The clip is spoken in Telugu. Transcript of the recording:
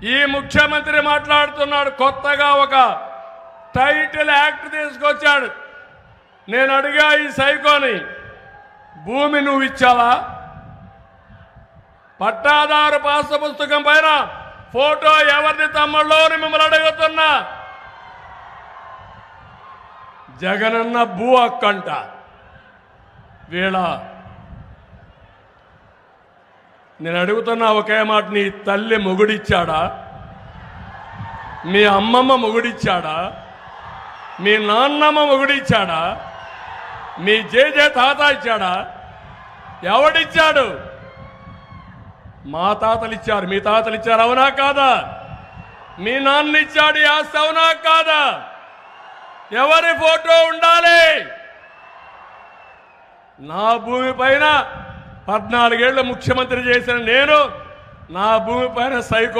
ఈ ముఖ్యమంత్రి మాట్లాడుతున్నాడు, కొత్తగా ఒక టైటిల్ యాక్ట్ తీసుకొచ్చాడు. నేను అడిగా ఈ సైకోని, భూమి నువ్వు ఇచ్చావా? పట్టాదారు పాస్ పుస్తకం పైన ఫోటో ఎవరిది తమ్ముళ్ళో అని మిమ్మల్ని అడుగుతున్నా. జగనన్న భూ హక్కంట. వీళ్ళ నేను అడుగుతున్నా ఒకే మాట, నీ తల్లి మొగుడిచ్చాడా? మీ అమ్మమ్మ మొగుడిచ్చాడా? మీ నాన్నమ్మ మొగుడిచ్చాడా? మీ జేజే తాత ఇచ్చాడా? ఎవడిచ్చాడు? మా తాతలు ఇచ్చారు, మీ తాతలు ఇచ్చారు, అవునా కాదా? మీ నాన్న ఇచ్చాడు ఈ ఆస్తి, అవునా కాదా? ఎవరి ఫోటో ఉండాలి? నా భూమి పైన 14 ఏళ్ళు ముఖ్యమంత్రి చేసిన నేను, నా భూమి పైన సైకో